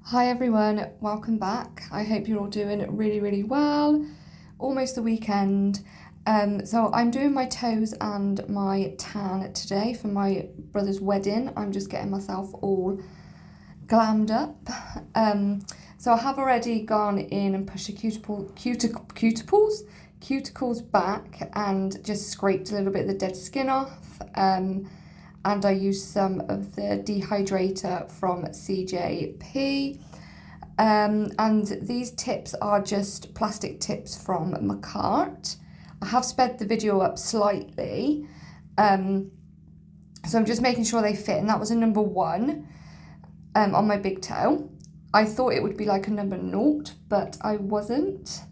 Hi everyone, welcome back. I hope you're all doing really well. Almost the weekend. So I'm doing my toes and my tan today for my brother's wedding. I'm just getting myself all glammed up. So I have already gone in and pushed the cuticles back and just scraped a little bit of the dead skin off. And I used some of the dehydrator from CJP. And these tips are just plastic tips from my cart. I have sped the video up slightly, so I'm just making sure they fit, and that was a number 1 on my big toe. I thought it would be like a number 0, but I wasn't.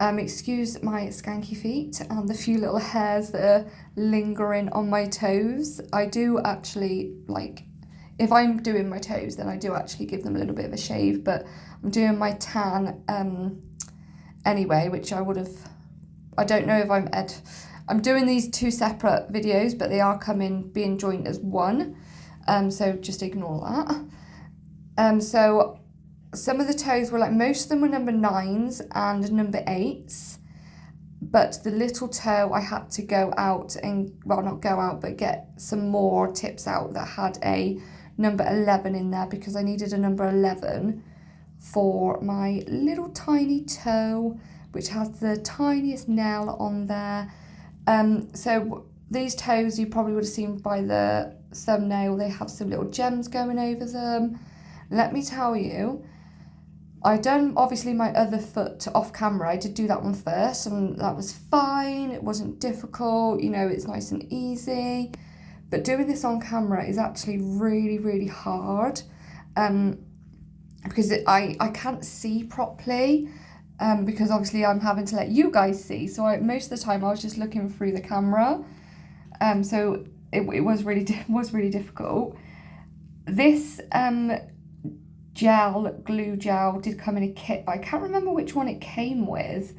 Excuse my skanky feet and the few little hairs that are lingering on my toes. I do actually, like, if I'm doing my toes, then I do actually give them a little bit of a shave, but I'm doing my tan anyway, which I don't know if I'm doing these 2 separate videos, but they are being joined as one, so just ignore that. So some of the toes were most of them were number 9s and number 8s, but the little toe I had to go out and, well, not go out, but get some more tips out that had a number 11 in there, because I needed a number 11 for my little tiny toe, which has the tiniest nail on there. So these toes, you probably would have seen by the thumbnail, they have some little gems going over them. Let me tell you, I done obviously my other foot off camera. I did do that one first, and that was fine. It wasn't difficult, it's nice and easy. But doing this on camera is actually really hard, because I can't see properly, because obviously I'm having to let you guys see. So most of the time I was just looking through the camera, so it was really difficult. This glue gel did come in a kit, but I can't remember which one it came with.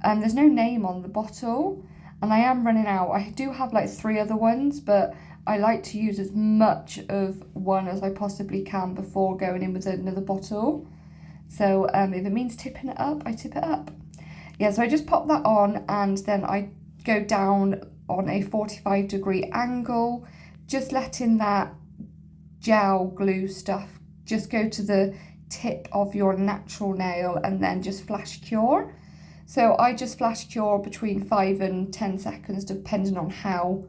There's no name on the bottle, and I am running out. I do have 3 other ones, but I like to use as much of one as I possibly can before going in with another bottle. So if it means tipping it up, I tip it up. Yeah, so I just pop that on, and then I go down on a 45-degree angle, just letting that gel glue stuff just go to the tip of your natural nail, and then just flash cure. So I just flash cure between 5 and 10 seconds, depending on how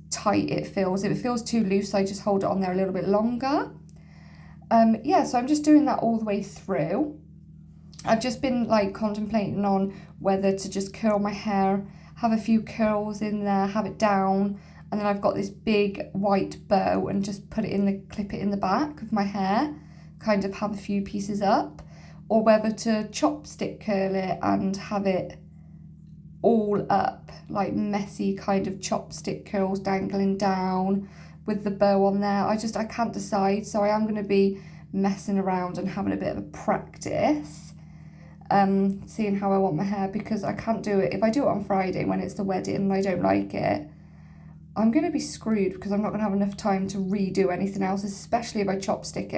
tight it feels. If it feels too loose, I just hold it on there a little bit longer. Yeah, so I'm just doing that all the way through. I've just been contemplating on whether to just curl my hair, have a few curls in there, have it down, and then I've got this big white bow, and just clip it in the back of my hair, kind of have a few pieces up, or whether to chopstick curl it and have it all up, messy kind of chopstick curls dangling down with the bow on there. I can't decide, so I am going to be messing around and having a bit of a practice, seeing how I want my hair, because I can't do it. If I do it on Friday when it's the wedding and I don't like it, I'm going to be screwed, because I'm not going to have enough time to redo anything else, especially if I chopstick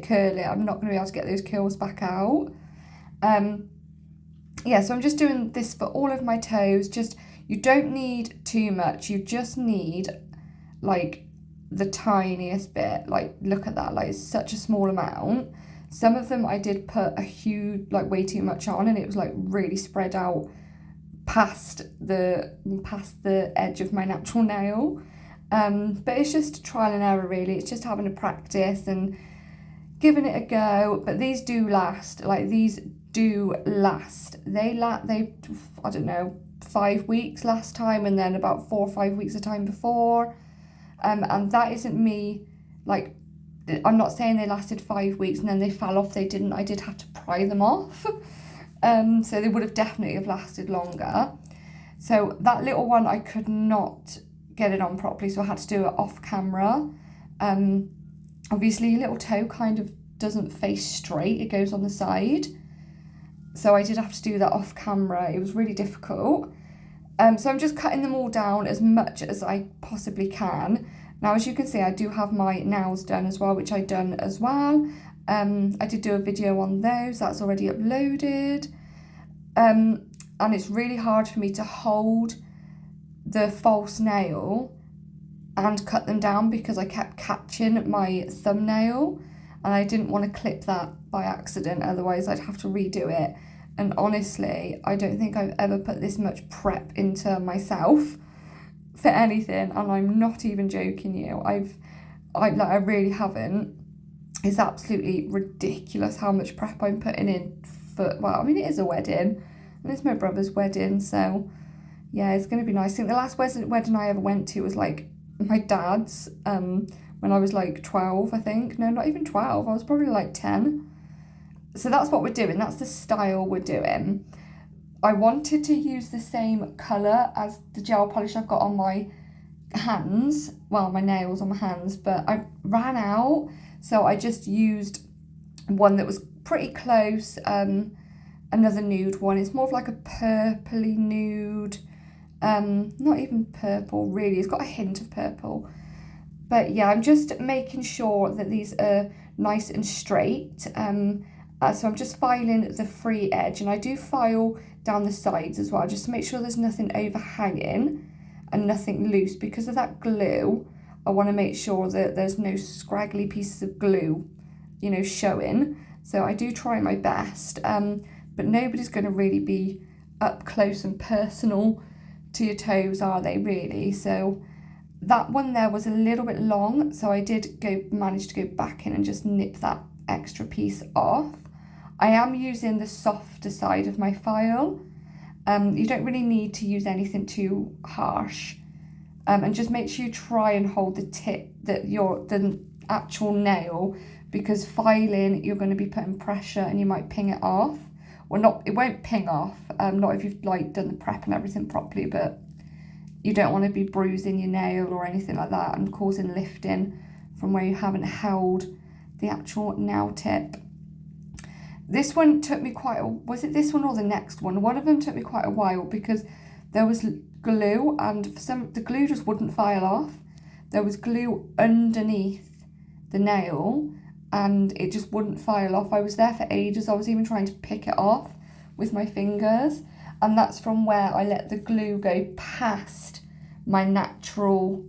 curl it. I'm not going to be able to get those curls back out. Yeah, so I'm just doing this for all of my toes. You don't need too much. You just need the tiniest bit. Look at that, it's such a small amount. Some of them I did put a huge, way too much on, and it was really spread out past the edge of my natural nail. But it's just trial and error, really. It's just having a practice and giving it a go. But these do last. They I don't know, 5 weeks last time, and then about 4 or 5 weeks the time before. And that isn't me, I'm not saying they lasted 5 weeks and then they fell off. They didn't. I did have to pry them off. So they would have definitely lasted longer. So that little one, I could not get it on properly, so I had to do it off camera. Obviously, your little toe kind of doesn't face straight, it goes on the side. So I did have to do that off camera. It was really difficult. So I'm just cutting them all down as much as I possibly can. Now, as you can see, I do have my nails done as well, which I've done as well. I did do a video on those, that's already uploaded. And it's really hard for me to hold the false nail and cut them down because I kept catching my thumbnail and I didn't want to clip that by accident, otherwise I'd have to redo it. And honestly, I don't think I've ever put this much prep into myself for anything, and I'm not even joking you. I really haven't. It's absolutely ridiculous how much prep I'm putting in for, well, I mean, it is a wedding, and it's my brother's wedding, so yeah, it's going to be nice. I think the last wedding I ever went to was like my dad's, when I was like 12, I think. No, not even 12, I was probably like 10. So that's what we're doing, that's the style we're doing. I wanted to use the same colour as the gel polish I've got on my hands, well, my nails on my hands, but I ran out, so I just used one that was pretty close, another nude one. It's more of like a purpley nude, not even purple really, it's got a hint of purple. But yeah, I'm just making sure that these are nice and straight. So I'm just filing the free edge, and I do file down the sides as well, just to make sure there's nothing overhanging and nothing loose. Because of that glue, I want to make sure that there's no scraggly pieces of glue, you know, showing. So I do try my best, but nobody's going to really be up close and personal to your toes, are they really? So that one there was a little bit long, so I did manage to go back in and just nip that extra piece off. I am using the softer side of my file. You don't really need to use anything too harsh. And just make sure you try and hold the tip, the actual nail, because filing, you're going to be putting pressure and you might ping it off. Well, not, it won't ping off, not if you've like done the prep and everything properly, but you don't want to be bruising your nail or anything like that and causing lifting from where you haven't held the actual nail tip. This one took me quite a, was it this one or the next one? One of them took me quite a while because there was glue, and for some, the glue just wouldn't file off. There was glue underneath the nail and it just wouldn't file off. I was there for ages. I was even trying to pick it off with my fingers, and that's from where I let the glue go past my natural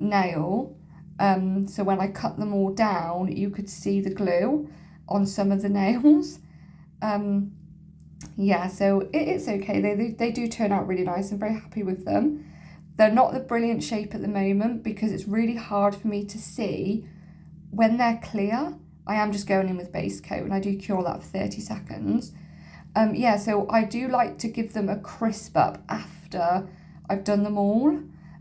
nail. So when I cut them all down, you could see the glue on some of the nails. Yeah, so it's okay. They do turn out really nice. I'm very happy with them. They're not the brilliant shape at the moment because it's really hard for me to see when they're clear. I am just going in with base coat, and I do cure that for 30 seconds. Yeah, so I do like to give them a crisp up after I've done them all.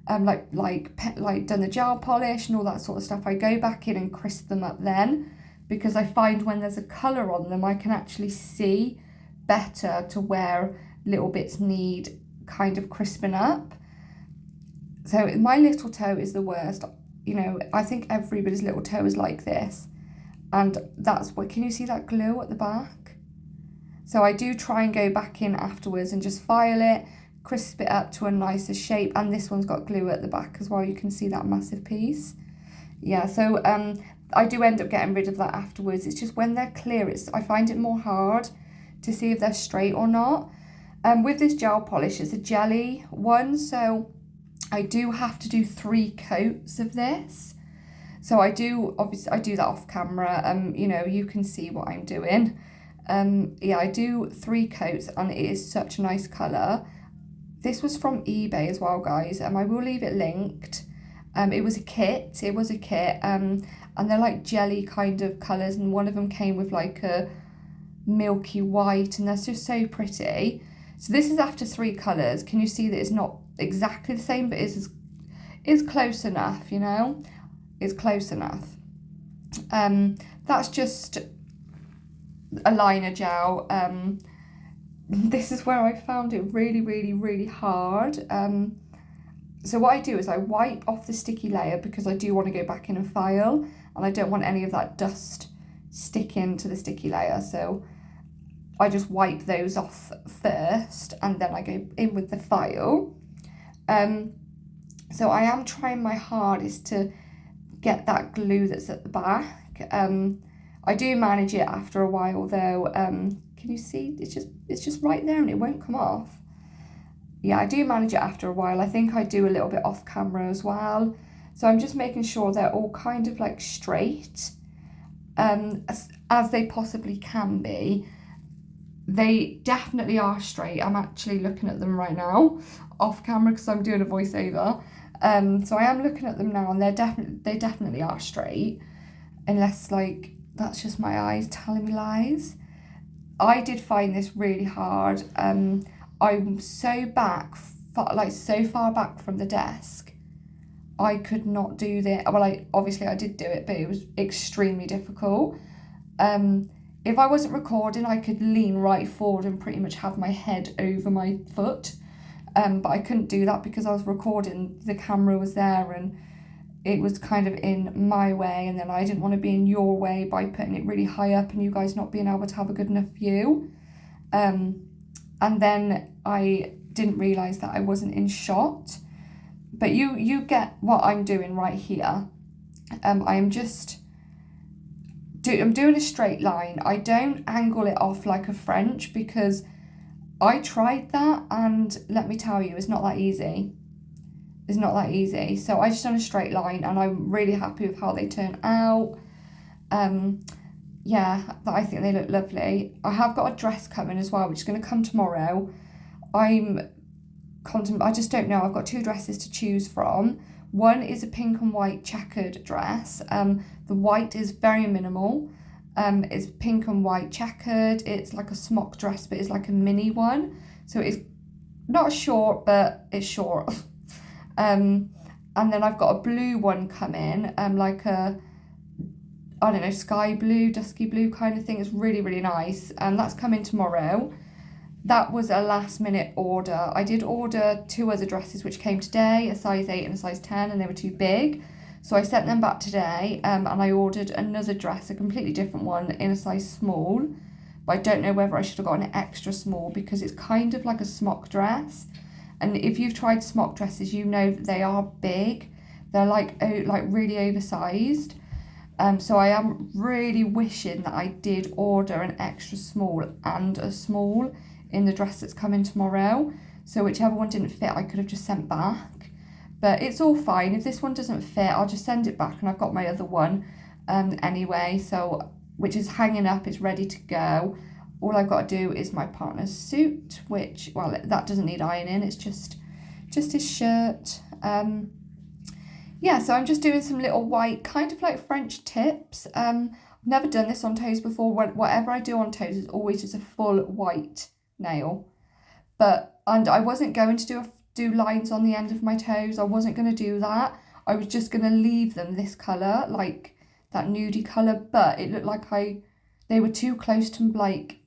Like done the gel polish and all that sort of stuff. I go back in and crisp them up then, because I find when there's a colour on them, I can actually see better to where little bits need kind of crisping up. So my little toe is the worst. You know, I think everybody's little toe is like this. And that's what, can you see that glue at the back? So I do try and go back in afterwards and just file it, crisp it up to a nicer shape. And this one's got glue at the back as well. You can see that massive piece. Yeah, so I do end up getting rid of that afterwards. It's just when they're clear, I find it more hard to see if they're straight or not. With this gel polish, it's a jelly one, so I do have to do 3 coats of this. So I do, obviously, I do that off camera. You know, you can see what I'm doing. Yeah, I do 3 coats, and it is such a nice colour. This was from eBay as well, guys. I will leave it linked. It was a kit. And they're like jelly kind of colours, and one of them came with like a milky white, and that's just so pretty. So this is after 3 colours. Can you see that it's not exactly the same, but it's close enough, you know? It's close enough. That's just a liner gel. This is where I found it really, really, really hard. So what I do is I wipe off the sticky layer, because I do want to go back in and file, and I don't want any of that dust sticking to the sticky layer. So I just wipe those off first, and then I go in with the file. So I am trying my hardest to get that glue that's at the back. I do manage it after a while though. Can you see? It's just right there and it won't come off. Yeah, I do manage it after a while. I think I do a little bit off camera as well. So I'm just making sure they're all kind of like straight, as they possibly can be. They definitely are straight. I'm actually looking at them right now off camera because I'm doing a voiceover. So I am looking at them now and they definitely are straight, unless like that's just my eyes telling me lies. I did find this really hard. I'm so so far back from the desk. I could not do this. Well, obviously I did do it, but it was extremely difficult. If I wasn't recording, I could lean right forward and pretty much have my head over my foot. But I couldn't do that because I was recording. The camera was there and it was kind of in my way, and then I didn't want to be in your way by putting it really high up and you guys not being able to have a good enough view. And then I didn't realise that I wasn't in shot. But you get what I'm doing right here. I'm doing a straight line. I don't angle it off like a French because I tried that and let me tell you, it's not that easy. It's not that easy. So I just done a straight line and I'm really happy with how they turn out. Yeah, I think they look lovely. I have got a dress coming as well, which is going to come tomorrow. I just don't know. I've got 2 dresses to choose from. One is a pink and white checkered dress. The white is very minimal. It's pink and white checkered. It's like a smock dress, but it's like a mini one. So it's not short, but it's short. And then I've got a blue one coming, like a, I don't know, sky blue, dusky blue kind of thing. It's really, really nice. And that's coming tomorrow. That was a last minute order. I did order 2 other dresses which came today, a size 8 and a size 10, and they were too big. So I sent them back today, and I ordered another dress, a completely different one, in a size small. But I don't know whether I should have got an extra small because it's kind of like a smock dress. And if you've tried smock dresses, you know that they are big. They're like really oversized. So I am really wishing that I did order an extra small and a small in the dress that's coming tomorrow. So whichever one didn't fit, I could have just sent back. But it's all fine. If this one doesn't fit, I'll just send it back, and I've got my other one anyway, so which is hanging up, it's ready to go. All I've got to do is my partner's suit, which, well, that doesn't need ironing, it's just his shirt. Yeah, so I'm just doing some little white, kind of like French tips. I've never done this on toes before. Whatever I do on toes is always just a full white nail. And I wasn't going to do lines on the end of my toes. I wasn't going to do that. I was just going to leave them this colour, like that nudie colour, but it looked like they were too close to, like,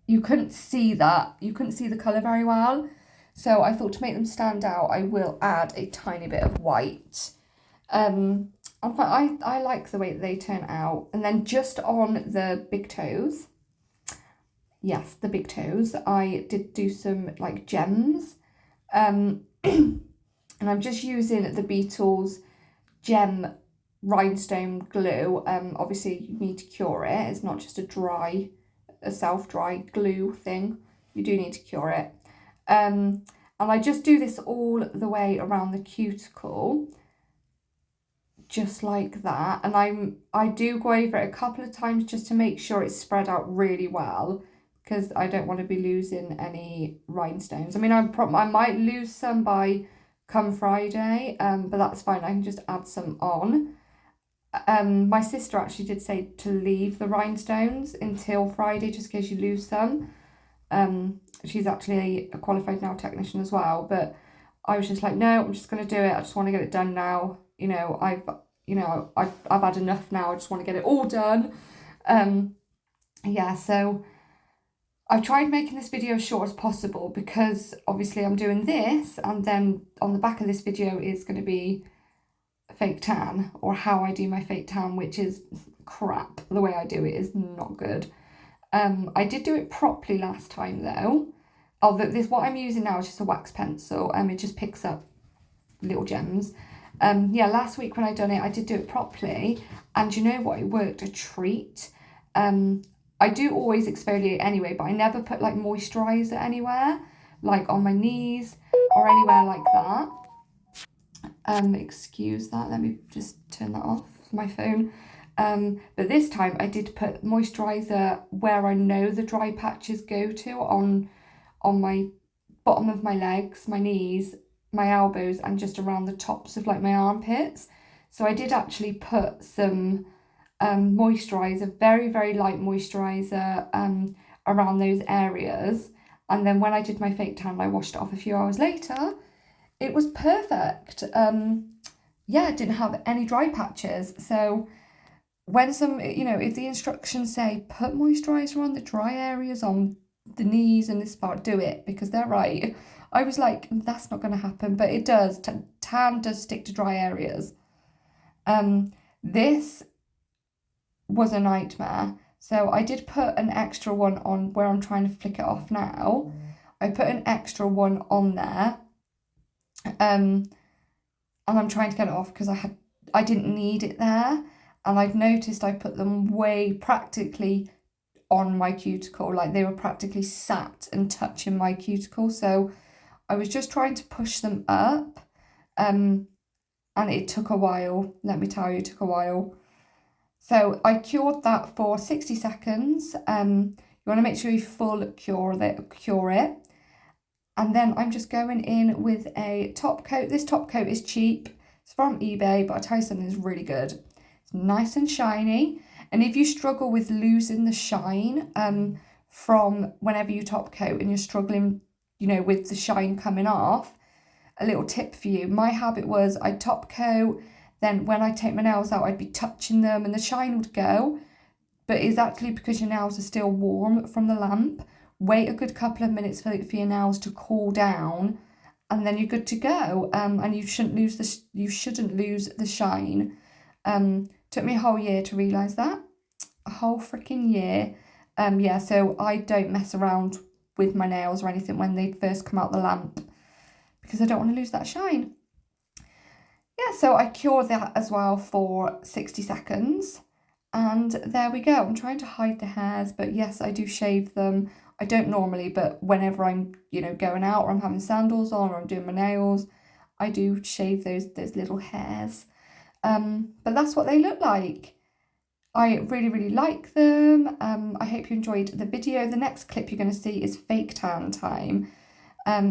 you couldn't see that. You couldn't see the colour very well. So I thought to make them stand out, I will add a tiny bit of white. I like the way that they turn out. And then just on the big toes, yes, the big toes, I did do some like gems. And I'm just using the Beetles gem rhinestone glue. Obviously you need to cure it. It's not just a self-dry glue thing. You do need to cure it. And I just do this all the way around the cuticle, just like that. And I do go over it a couple of times just to make sure it's spread out really well, because I don't want to be losing any rhinestones. I mean, I might lose some by come Friday, but that's fine. I can just add some on. My sister actually did say to leave the rhinestones until Friday, just in case you lose some. She's actually a qualified nail technician as well, but I was just like, no, I'm just going to do it. I just want to get it done now. I've had enough now. I just want to get it all done. Yeah, so I've tried making this video as short as possible because obviously I'm doing this, and then on the back of this video is going to be a fake tan, or how I do my fake tan, which is crap. The way I do it is not good. I did do it properly last time though. What I'm using now is just a wax pencil. It just picks up little gems. Yeah, last week when I done it, I did do it properly, and you know what, it worked a treat. I do always exfoliate anyway, but I never put like moisturiser anywhere, like on my knees or anywhere like that. Excuse that, let me just turn that off my phone. But this time I did put moisturiser where I know the dry patches go to, on my bottom of my legs, my knees, my elbows, and just around the tops of like my armpits. So I did actually put some moisturiser, very, very light moisturiser, around those areas. And then when I did my fake tan, I washed it off a few hours later. It was perfect. Yeah, it didn't have any dry patches. So when some, you know, if the instructions say put moisturiser on the dry areas, on the knees and this part, do it, because they're right. I was like, that's not going to happen, but it does. Tan does stick to dry areas. This was a nightmare. So I did put an extra one on where I'm trying to flick it off now. I put an extra one on there. And I'm trying to get it off because I didn't need it there. And I've noticed I put them way practically on my cuticle, like they were practically sat and touching my cuticle. So I was just trying to push them up, and it took a while. Let me tell you, it took a while. So I cured that for 60 seconds. You want to make sure you full cure it. And then I'm just going in with a top coat. This top coat is cheap. It's from eBay, but I tell you something, it's really good. It's nice and shiny. And if you struggle with losing the shine from whenever you top coat and you're struggling, you know, with the shine coming off, a little tip for you. My habit was I'd top coat, then when I take my nails out, I'd be touching them and the shine would go. But it's actually because your nails are still warm from the lamp. Wait a good couple of minutes for your nails to cool down, and then you're good to go. And you shouldn't lose the shine. Took me a whole year to realise that. A whole freaking year. Yeah, so I don't mess around with my nails or anything when they first come out the lamp, because I don't want to lose that shine. Yeah, so I cured that as well for 60 seconds. And there we go. I'm trying to hide the hairs, but yes, I do shave them. I don't normally, but whenever I'm, you know, going out or I'm having sandals on or I'm doing my nails, I do shave those little hairs. But that's what they look like. I really, really like them. I hope you enjoyed the video. The next clip you're going to see is fake tan time.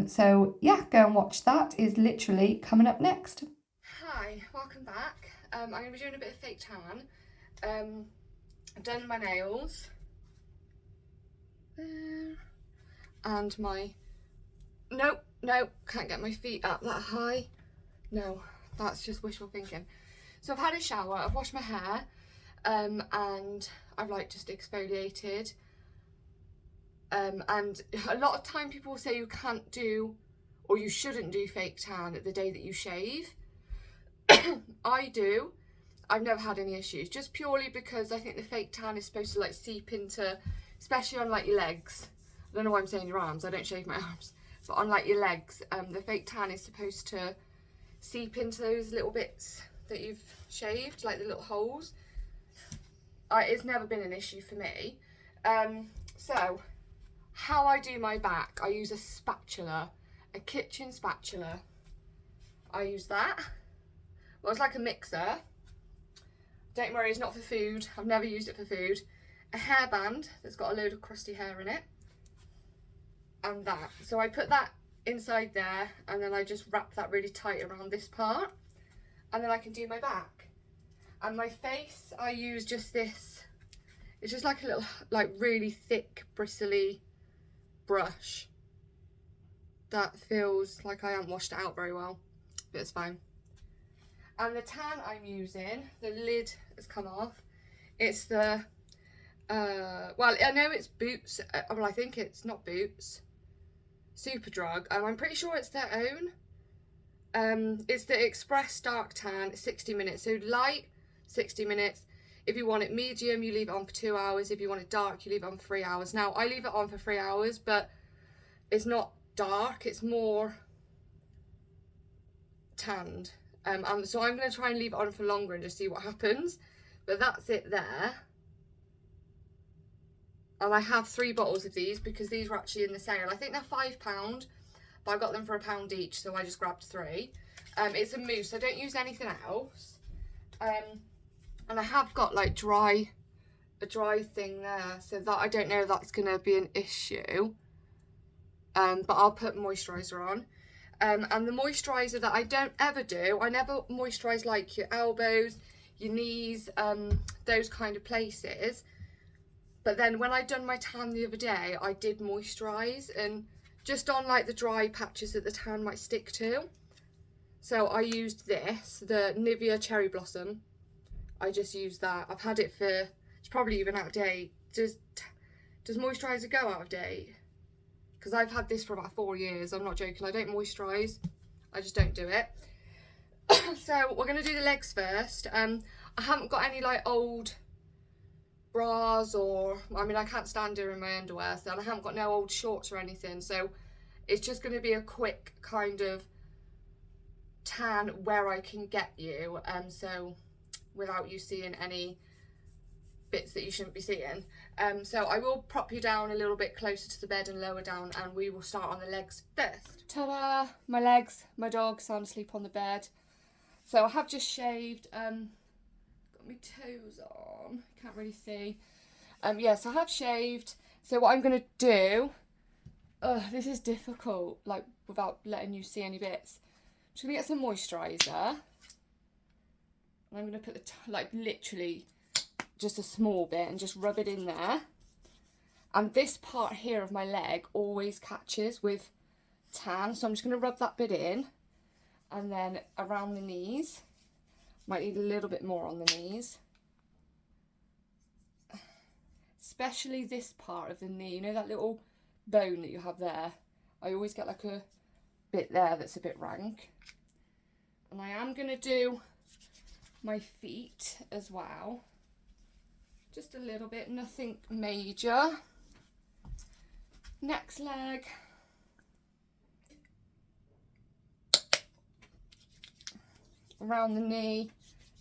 So yeah, go and watch that. Is literally coming up next. Hi, welcome back. I'm going to be doing a bit of fake tan. I've done my nails there, and my no, can't get my feet up that high. No, that's just wishful thinking. So I've had a shower, I've washed my hair, and I've like just exfoliated. And a lot of time people say you can't do, or you shouldn't do fake tan the day that you shave. I do. I've never had any issues, just purely because I think the fake tan is supposed to like seep into, especially on like your legs. I don't know why I'm saying your arms, I don't shave my arms, but on like your legs, the fake tan is supposed to seep into those little bits that you've shaved, like the little holes. It's never been an issue for me. So how I do my back, I use a spatula, a kitchen spatula. I use that. Well, it's like a mixer. Don't worry, it's not for food. I've never used it for food. A hairband that's got a load of crusty hair in it. And that. So I put that inside there, and then I just wrap that really tight around this part. And then I can do my back. And my face, I use just this. It's just like a little, like really thick, bristly brush. That feels like I haven't washed it out very well, but it's fine. And the tan I'm using, the lid has come off. It's the, well, I know it's Boots, well, I think it's not Boots, Superdrug. I'm pretty sure it's their own. It's the Express Dark Tan, 60 minutes. So light, 60 minutes. If you want it medium, you leave it on for 2 hours. If you want it dark, you leave it on for 3 hours. Now, I leave it on for 3 hours, but it's not dark. It's more tanned. And so I'm going to try and leave it on for longer and just see what happens. But that's it there. And I have 3 bottles of these because these were actually in the sale. I think they're £5, but I got them for £1 each, so I just grabbed 3. It's a mousse. I don't use anything else. And I have got like a dry thing there, so that I don't know if that's going to be an issue. But I'll put moisturiser on. And the moisturiser that I don't ever do, I never moisturise like your elbows, your knees, those kind of places. But then when I done my tan the other day, I did moisturise, and just on like the dry patches that the tan might stick to. So I used this, the Nivea Cherry Blossom. I just used that. I've had it for, it's probably even out of date. Does moisturiser go out of date? Because I've had this for about 4 years. I'm not joking. I don't moisturise. I just don't do it. So we're going to do the legs first. I haven't got any like old bras, or I mean I can't stand her in my underwear, so I haven't got no old shorts or anything. So it's just going to be a quick kind of tan where I can get you. So without you seeing any bits that you shouldn't be seeing. So I will prop you down a little bit closer to the bed and lower down, and we will start on the legs first. Ta-da! My legs, my dog sound asleep on the bed. So I have just shaved, got my toes on, can't really see. Yes, I have shaved. So what I'm going to do, this is difficult, like without letting you see any bits. I'm just going to get some moisturiser. And I'm going to put the, like literally just a small bit and just rub it in there. And this part here of my leg always catches with tan, so I'm just going to rub that bit in, and then around the knees. Might need a little bit more on the knees, especially this part of the knee, you know that little bone that you have there. I always get like a bit there that's a bit rank. And I am going to do my feet as well, just a little bit, nothing major. Next leg. Around the knee,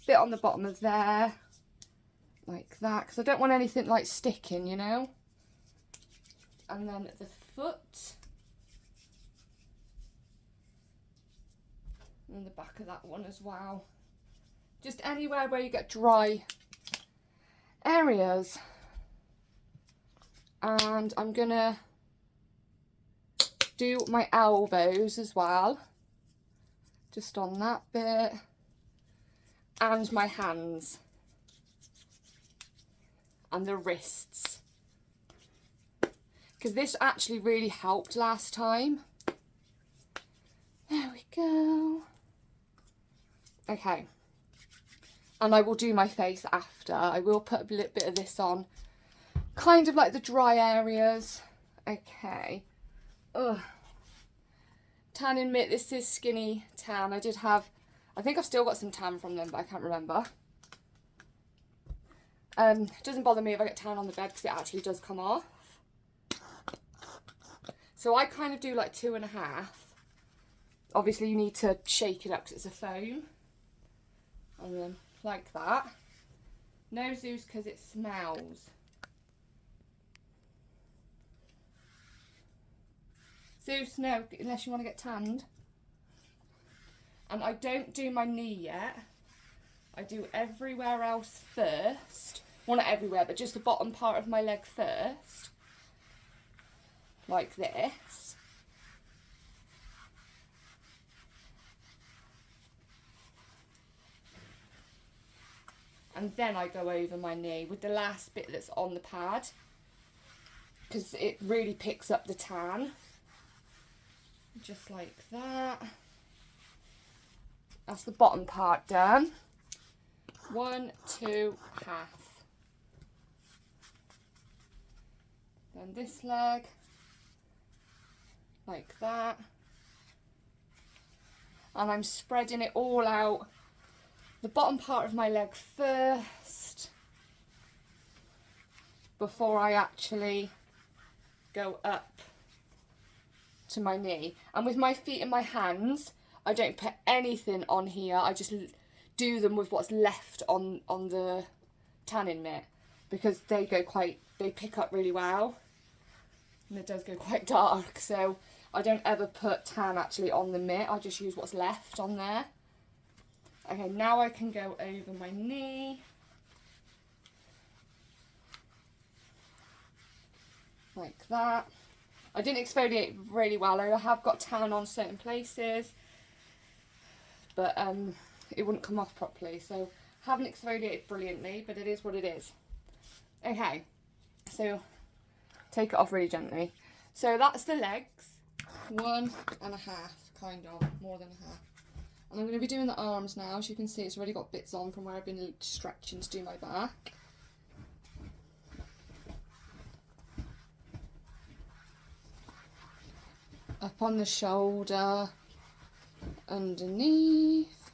bit on the bottom of there, like that, because I don't want anything like sticking, you know. And then the foot, and the back of that one as well. Just anywhere where you get dry areas. And I'm gonna do my elbows as well, just on that bit, and my hands and the wrists, because this actually really helped last time. There we go. Okay, and I will do my face after. I will put a little bit of this on, kind of like the dry areas. Okay. Ugh. Tanning mitt, this is Skinny Tan. I did have, I think I've still got some tan from them, but I can't remember. It doesn't bother me if I get tan on the bed because it actually does come off. So I kind of do like 2.5. Obviously you need to shake it up because it's a foam. And then like that. No Zeus because it smells. Zeus, no, unless you want to get tanned. And I don't do my knee yet. I do everywhere else first. Well, not everywhere, but just the bottom part of my leg first. Like this. And then I go over my knee with the last bit that's on the pad, because it really picks up the tan. Just like that. That's the bottom part done. 1, 2, half. Then this leg, like that. And I'm spreading it all out. The bottom part of my leg first, before I actually go up to my knee. And with my feet and my hands, I don't put anything on here. I just do them with what's left on the tanning mitt, because they pick up really well, and it does go quite dark, so I don't ever put tan actually on the mitt. I just use what's left on there. Okay, now I can go over my knee. Like that. I didn't exfoliate really well. I have got tan on certain places, but it wouldn't come off properly, so haven't exfoliated brilliantly, but it is what it is. Okay, so take it off really gently. So that's the legs, 1.5, kind of, more than a half. And I'm going to be doing the arms now. As you can see, it's already got bits on from where I've been stretching to do my back. Up on the shoulder, underneath,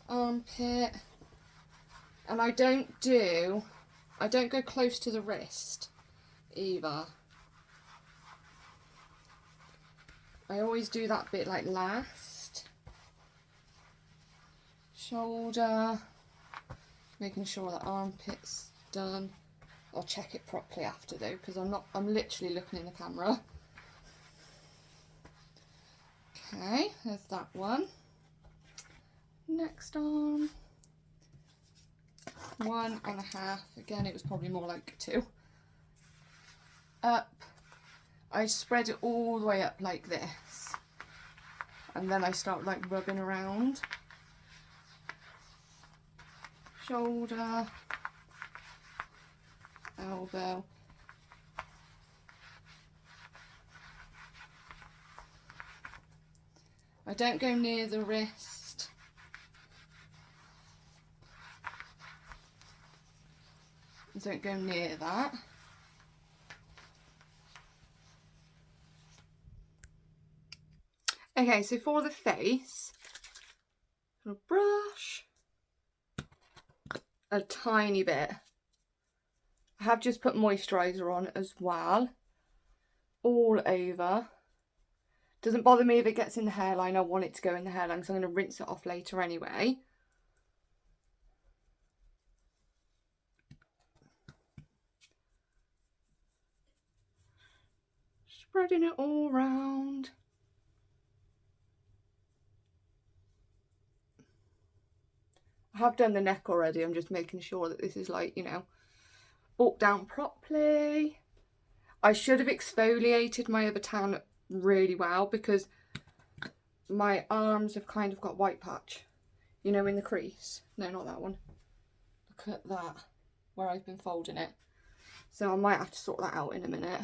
armpit. And I don't go close to the wrist either. I always do that bit like last. Shoulder, making sure that armpit's done. I'll check it properly after though, because I'm literally looking in the camera. Okay, there's that one. Next arm. 1.5. Again, it was probably more like 2. Up. I spread it all the way up like this. And then I start like rubbing around. Shoulder. Elbow. I don't go near the wrist. I don't go near that. Okay, so for the face, I'm gonna brush a tiny bit. I have just put moisturiser on as well, all over. Doesn't bother me if it gets in the hairline. I want it to go in the hairline, so I'm going to rinse it off later anyway. Spreading it all round. I have done the neck already. I'm just making sure that this is like, you know, bulked down properly. I should have exfoliated my other tan really well, because my arms have kind of got white patch, you know, in the crease. No, not that one. Look at that, where I've been folding it. So I might have to sort that out in a minute.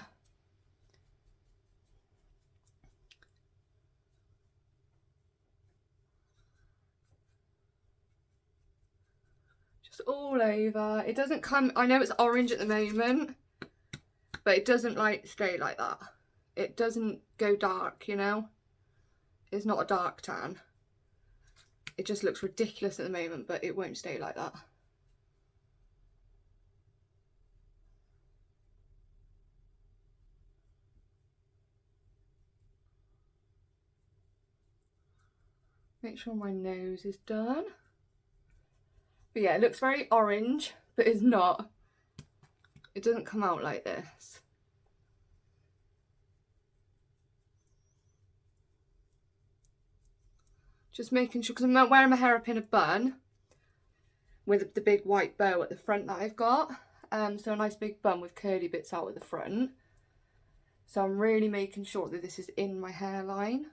Just all over. It doesn't come, I know it's orange at the moment, but it doesn't like stay like that. It doesn't go dark, you know. It's not a dark tan. It just looks ridiculous at the moment, but it won't stay like that. Make sure my nose is done. But yeah, it looks very orange, but it's not. It doesn't come out like this. Just making sure, because I'm wearing my hair up in a bun with the big white bow at the front that I've got. So a nice big bun with curly bits out at the front. So I'm really making sure that this is in my hairline,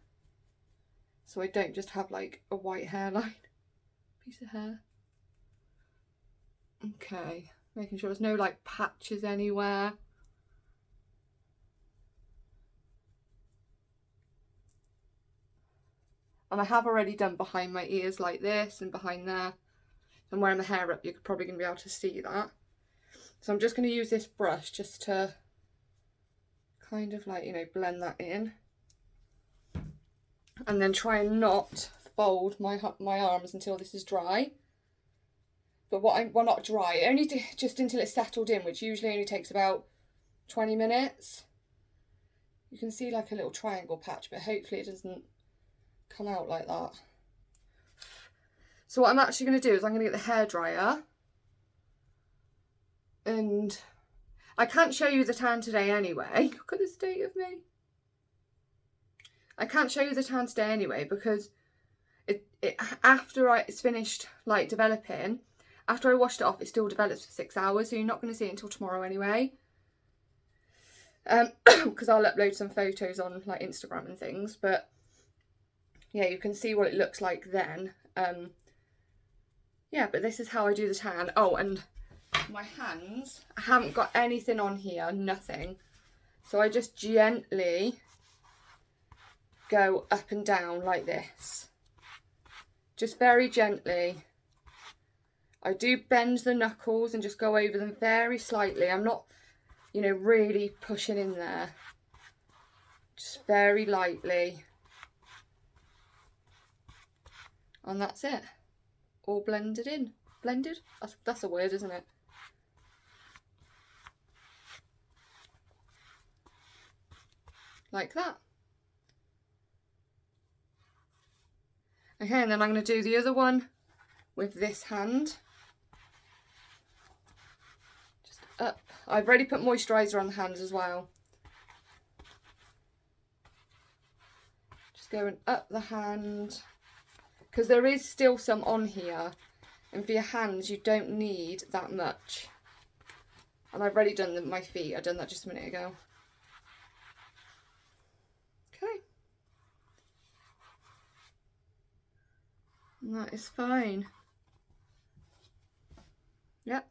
so I don't just have like a white hairline piece of hair. Okay, making sure there's no like patches anywhere. And I have already done behind my ears like this and behind there. I'm wearing my hair up, you're probably going to be able to see that. So I'm just going to use this brush just to kind of like, you know, blend that in. And then try and not fold my arms until this is dry. But well, not dry, only just until it's settled in, which usually only takes about 20 minutes. You can see like a little triangle patch, but hopefully it doesn't come out like that. So what I'm actually going to do is I'm going to get the hairdryer, and I can't show you the tan today anyway. Look at the state of me. I can't show you the tan today anyway because after it's finished like developing, after I washed it off, it still develops for 6 hours, so you're not going to see it until tomorrow anyway. Because I'll upload some photos on like Instagram and things, but yeah, you can see what it looks like then. Yeah, but this is how I do the tan. Oh, and my hands, I haven't got anything on here, nothing. So I just gently go up and down like this. Just very gently. I do bend the knuckles and just go over them very slightly. I'm not, you know, really pushing in there. Just very lightly. And that's it. All blended in. Blended? That's a word, isn't it? Like that. Okay, and then I'm going to do the other one with this hand. Just up. I've already put moisturiser on the hands as well. Just going up the hand. Because there is still some on here. And for your hands, you don't need that much. And I've already done my feet. I've done that just a minute ago. Okay. And that is fine. Yep.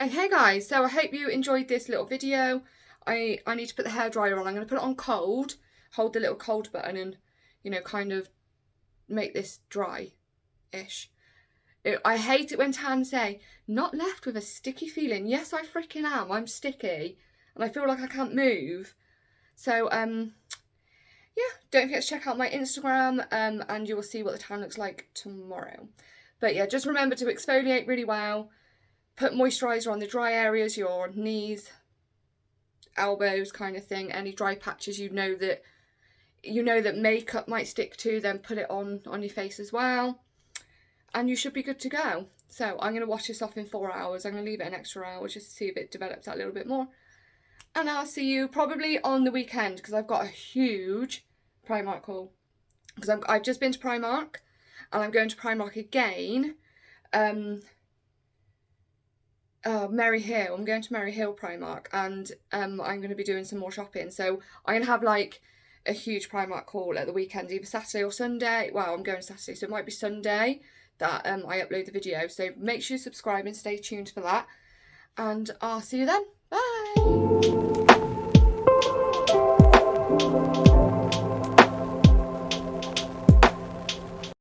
Okay guys, so I hope you enjoyed this little video. I need to put the hairdryer on. I'm going to put it on cold. Hold the little cold button and, you know, kind of make this dry-ish. I hate it when tans say, not left with a sticky feeling. Yes, I freaking am. I'm sticky. And I feel like I can't move. So, yeah, don't forget to check out my Instagram. And you will see what the tan looks like tomorrow. But yeah, just remember to exfoliate really well. Put moisturiser on the dry areas, your knees, elbows kind of thing. Any dry patches you know that makeup might stick to, then put it on your face as well. And you should be good to go. So I'm going to wash this off in 4 hours. I'm going to leave it an extra hour just to see if it develops that little bit more. And I'll see you probably on the weekend because I've got a huge Primark haul. Because I've just been to Primark and I'm going to Primark again. Merry Hill. I'm going to Merry Hill Primark and I'm going to be doing some more shopping. So I'm going to have like a huge Primark haul at the weekend, either Saturday or Sunday. Well, I'm going Saturday, so it might be Sunday that I upload the video. So make sure you subscribe and stay tuned for that. And I'll see you then. Bye!